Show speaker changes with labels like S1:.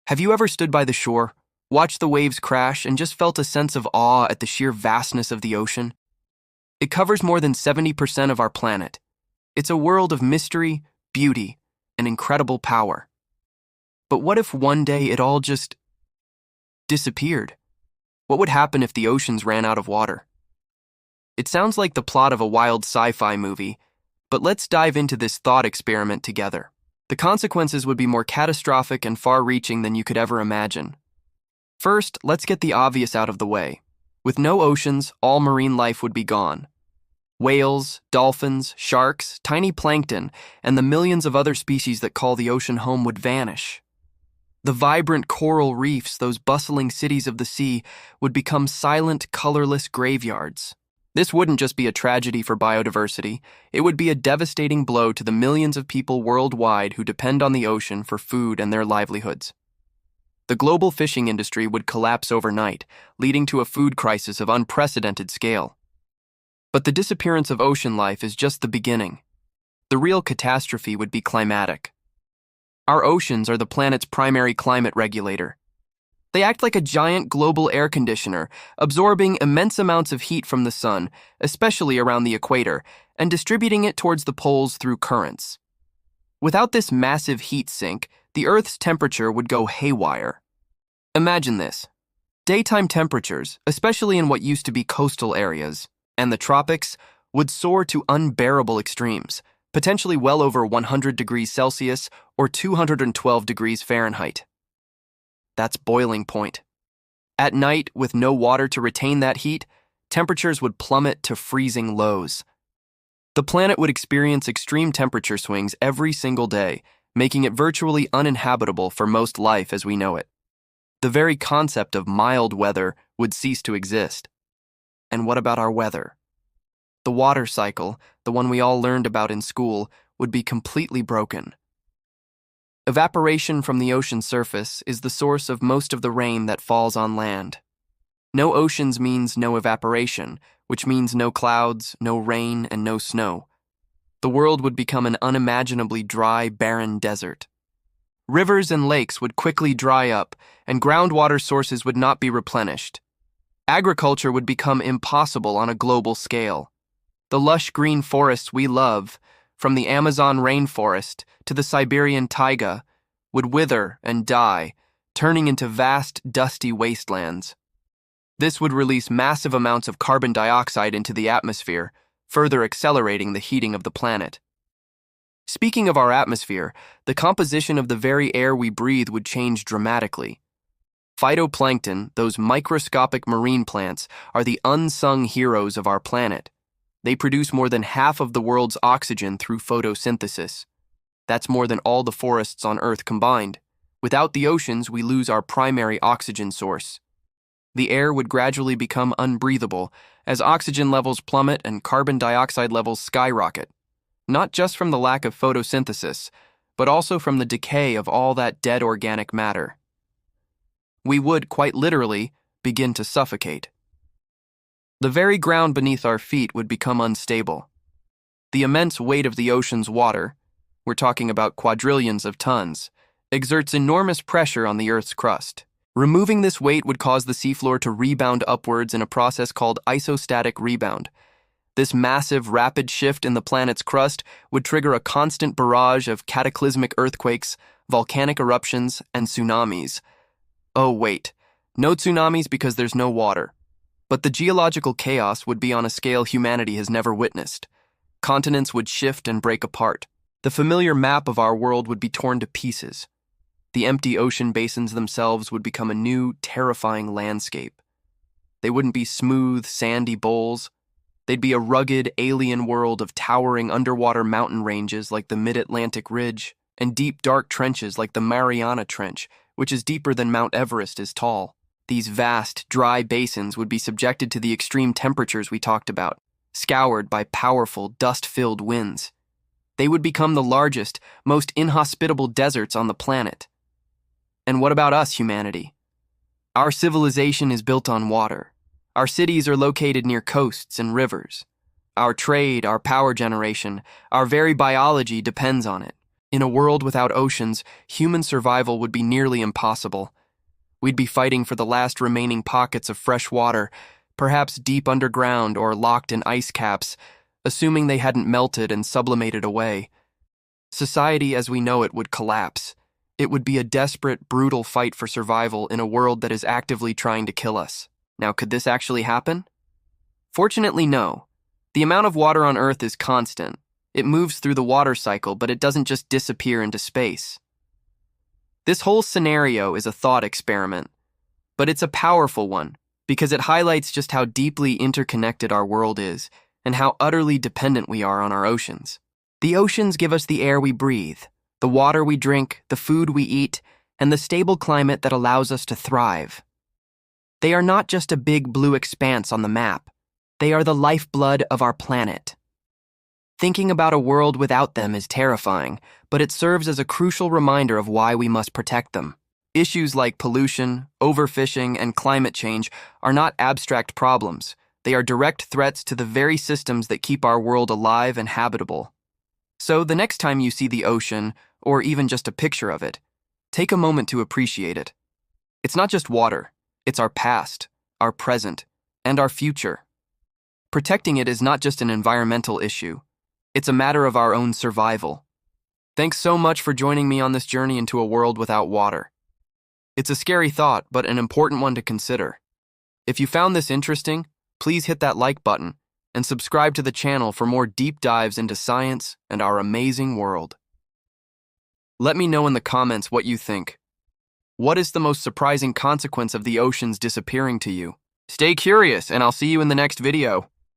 S1: Have you ever stood by the shore, watched the waves crash, and just felt a sense of awe at the sheer vastness of the ocean? It covers more than 70% of our planet. It's a world of mystery, beauty, and incredible power. But what if one day it all just disappeared? What would happen if the oceans ran out of water? It sounds like the plot of a wild sci-fi movie, but let's dive into this thought experiment together. The consequences would be more catastrophic and far-reaching than you could ever imagine. First, let's get the obvious out of the way. With no oceans, all marine life would be gone. Whales, dolphins, sharks, tiny plankton, and the millions of other species that call the ocean home would vanish. The vibrant coral reefs, those bustling cities of the sea, would become silent, colorless graveyards. This wouldn't just be a tragedy for biodiversity, it would be a devastating blow to the millions of people worldwide who depend on the ocean for food and their livelihoods. The global fishing industry would collapse overnight, leading to a food crisis of unprecedented scale. But the disappearance of ocean life is just the beginning. The real catastrophe would be climatic. Our oceans are the planet's primary climate regulator. They act like a giant global air conditioner, absorbing immense amounts of heat from the sun, especially around the equator, and distributing it towards the poles through currents. Without this massive heat sink, the Earth's temperature would go haywire. Imagine this. Daytime temperatures, especially in what used to be coastal areas, and the tropics, would soar to unbearable extremes, potentially well over 100 degrees Celsius or 212 degrees Fahrenheit. That's boiling point. At night, with no water to retain that heat, temperatures would plummet to freezing lows. The planet would experience extreme temperature swings every single day, making it virtually uninhabitable for most life as we know it. The very concept of mild weather would cease to exist. And what about our weather? The water cycle, the one we all learned about in school, would be completely broken. Evaporation from the ocean surface is the source of most of the rain that falls on land. No oceans means no evaporation, which means no clouds, no rain, and no snow. The world would become an unimaginably dry, barren desert. Rivers and lakes would quickly dry up, and groundwater sources would not be replenished. Agriculture would become impossible on a global scale. The lush green forests we love, from the Amazon rainforest to the Siberian taiga, would wither and die, turning into vast, dusty wastelands. This would release massive amounts of carbon dioxide into the atmosphere, further accelerating the heating of the planet. Speaking of our atmosphere, the composition of the very air we breathe would change dramatically. Phytoplankton, those microscopic marine plants, are the unsung heroes of our planet. They produce more than half of the world's oxygen through photosynthesis. That's more than all the forests on Earth combined. Without the oceans, we lose our primary oxygen source. The air would gradually become unbreathable as oxygen levels plummet and carbon dioxide levels skyrocket, not just from the lack of photosynthesis, but also from the decay of all that dead organic matter. We would, quite literally, begin to suffocate. The very ground beneath our feet would become unstable. The immense weight of the ocean's water, we're talking about quadrillions of tons, exerts enormous pressure on the Earth's crust. Removing this weight would cause the seafloor to rebound upwards in a process called isostatic rebound. This massive, rapid shift in the planet's crust would trigger a constant barrage of cataclysmic earthquakes, volcanic eruptions, and tsunamis. Oh, wait. No tsunamis because there's no water. But the geological chaos would be on a scale humanity has never witnessed. Continents would shift and break apart. The familiar map of our world would be torn to pieces. The empty ocean basins themselves would become a new, terrifying landscape. They wouldn't be smooth, sandy bowls. They'd be a rugged, alien world of towering underwater mountain ranges like the Mid-Atlantic Ridge and deep, dark trenches like the Mariana Trench, which is deeper than Mount Everest is tall. These vast, dry basins would be subjected to the extreme temperatures we talked about, scoured by powerful, dust-filled winds. They would become the largest, most inhospitable deserts on the planet. And what about us, humanity? Our civilization is built on water. Our cities are located near coasts and rivers. Our trade, our power generation, our very biology depends on it. In a world without oceans, human survival would be nearly impossible. We'd be fighting for the last remaining pockets of fresh water, perhaps deep underground or locked in ice caps, assuming they hadn't melted and sublimated away. Society as we know it would collapse. It would be a desperate, brutal fight for survival in a world that is actively trying to kill us. Now, could this actually happen? Fortunately, no. The amount of water on Earth is constant. It moves through the water cycle, but it doesn't just disappear into space. This whole scenario is a thought experiment, but it's a powerful one because it highlights just how deeply interconnected our world is and how utterly dependent we are on our oceans. The oceans give us the air we breathe, the water we drink, the food we eat, and the stable climate that allows us to thrive. They are not just a big blue expanse on the map. They are the lifeblood of our planet. Thinking about a world without them is terrifying, but it serves as a crucial reminder of why we must protect them. Issues like pollution, overfishing, and climate change are not abstract problems. They are direct threats to the very systems that keep our world alive and habitable. So the next time you see the ocean, or even just a picture of it, take a moment to appreciate it. It's not just water, it's our past, our present, and our future. Protecting it is not just an environmental issue. It's a matter of our own survival. Thanks so much for joining me on this journey into a world without water. It's a scary thought, but an important one to consider. If you found this interesting, please hit that like button and subscribe to the channel for more deep dives into science and our amazing world. Let me know in the comments what you think. What is the most surprising consequence of the oceans disappearing to you? Stay curious, and I'll see you in the next video.